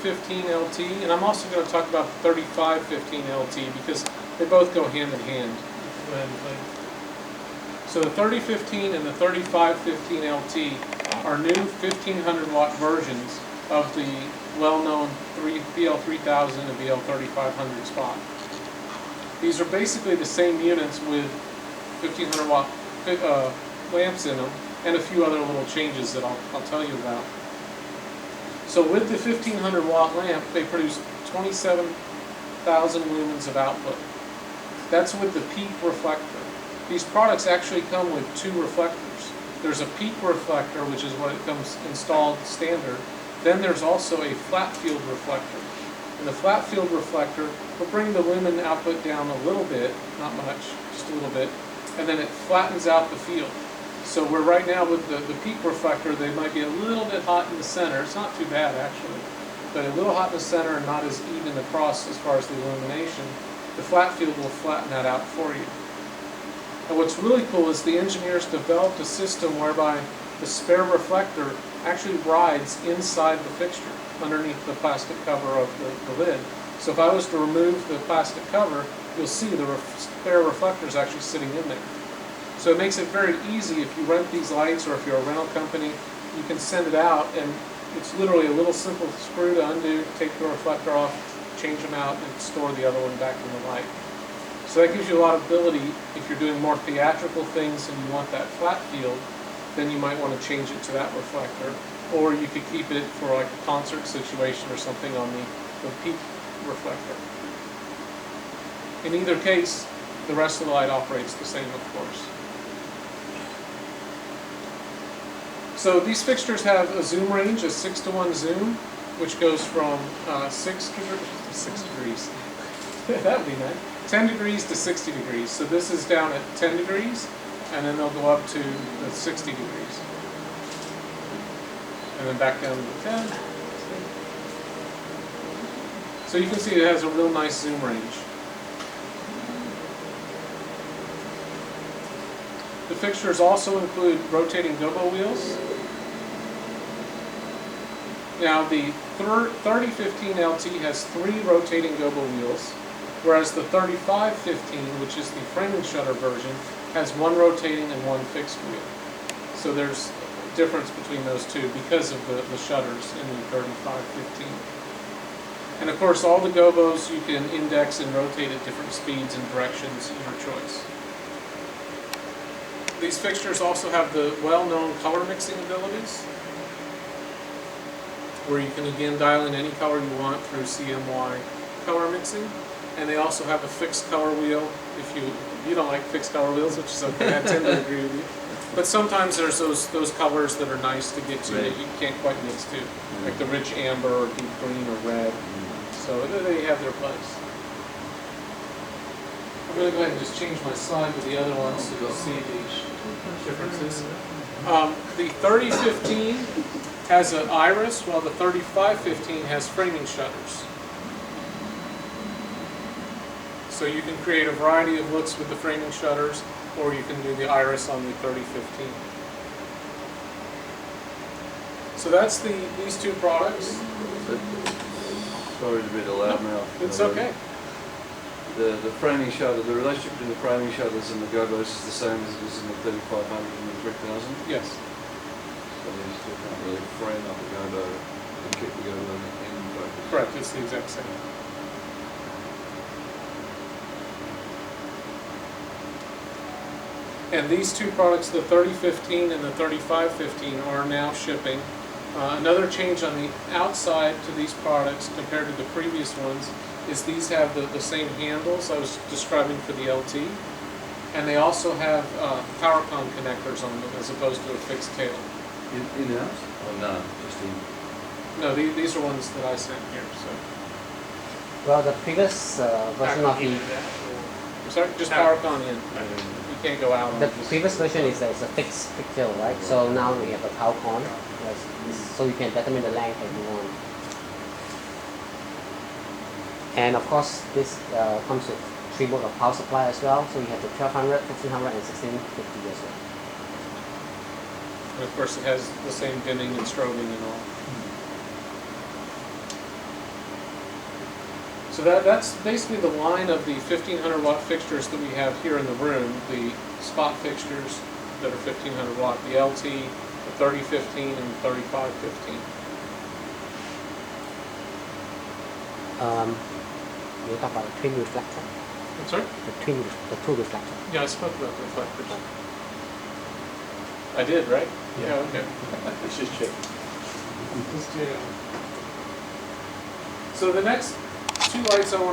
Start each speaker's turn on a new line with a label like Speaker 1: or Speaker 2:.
Speaker 1: 3015 LT, and I'm also going to talk about the 3515 LT because they both go hand in hand. Go ahead and play. So the 3015 and the 3515 LT are new 1500 watt versions of the well-known VL3000 and VL3500 spot. These are basically the same units with 1500 watt lamps in them and a few other little changes that I'll tell you about. So with the 1500 watt lamp, they produce 27,000 lumens of output. That's with the peak reflector. These products actually come with two reflectors. There's a peak reflector, which is what it comes installed standard. Then there's also a flat field reflector. And the flat field reflector will bring the lumen output down a little bit, not much, just a little bit, and then it flattens out the field. So we're right now with the peak reflector, they might be a little bit hot in the center. It's not too bad actually, but a little hot in the center and not as even across as far as the illumination. The flat field will flatten that out for you. And what's really cool is the engineers developed a system whereby the spare reflector actually rides inside the fixture, underneath the plastic cover of the lid. So if I was to remove the plastic cover, you'll see the spare reflector is actually sitting in there. So it makes it very easy if you rent these lights or if you're a rental company, you can send it out and it's literally a little simple screw to undo, take the reflector off, change them out, and store the other one back in the light. So that gives you a lot of ability. If you're doing more theatrical things and you want that flat field, then you might want to change it to that reflector. Or you could keep it for like a concert situation or something on the peak reflector. In either case, the rest of the light operates the same, of course. So these fixtures have a zoom range, a 6:1 zoom, which goes from 6 degrees. That would be nice. 10 degrees to 60 degrees. So this is down at 10 degrees, and then they'll go up to the 60 degrees. And then back down to the 10. So you can see it has a real nice zoom range. The fixtures also include rotating gobo wheels. Now the 3015 LT has 3 rotating gobo wheels, whereas the 3515, which is the framing shutter version, has 1 rotating and 1 fixed wheel. So there's a difference between those two because of the shutters in the 3515. And of course all the gobos you can index and rotate at different speeds and directions, your choice. These fixtures also have the well-known color mixing abilities, where you can again dial in any color you want through CMY color mixing. And they also have a fixed color wheel. If you don't like fixed color wheels, which is okay, I tend to agree with you. But sometimes there's those colors that are nice to get to that you can't quite mix to, like the rich amber or deep green or red. So they have their place. I'm going to go ahead and just change my slide with the other one so you'll see the differences. The 3015 has an iris, while the 3515 has framing shutters. So you can create a variety of looks with the framing shutters, or you can do the iris on the 3015. So that's these two products.
Speaker 2: Sorry to be the loudmouth.
Speaker 1: It's okay.
Speaker 2: The framing shutter, the relationship between the framing shutters and the gobos is the same as it is in the 3500 and the 3000?
Speaker 1: Yes.
Speaker 2: So you still can't really frame up a gobo and keep the gobo in focus?
Speaker 1: Correct, it's the exact same. And these two products, the 3015 and the 3515, are now shipping. Another change on the outside to these products compared to the previous ones is these have the same handles I was describing for the LT, and they also have PowerCon connectors on them as opposed to a fixed tail.
Speaker 2: In-house? Oh no, just in...
Speaker 1: No, these are ones that I sent here. So.
Speaker 3: Well, the previous version of the...
Speaker 1: Sorry, just PowerCon in. You can't go out on
Speaker 3: The
Speaker 1: it.
Speaker 3: previous version is a fixed tail, right? So now we have a PowerCon, so you can determine the length that you want. And of course, this comes with 3 modes of power supply as well. So you have the 1200, 1500, and 1650 as well.
Speaker 1: And of course, it has the same dimming and strobing and all. So that's basically the line of the 1500 watt fixtures that we have here in the room, the spot fixtures that are 1500 watt, the LT, the 3015 and the 3515.
Speaker 3: You talk about the twin reflector,
Speaker 1: I'm sorry?
Speaker 3: the two reflector.
Speaker 1: Yeah, I spoke about the reflectors. I did, right?
Speaker 3: Yeah.
Speaker 1: Okay.
Speaker 4: It's just checking.
Speaker 1: So the next two lights I want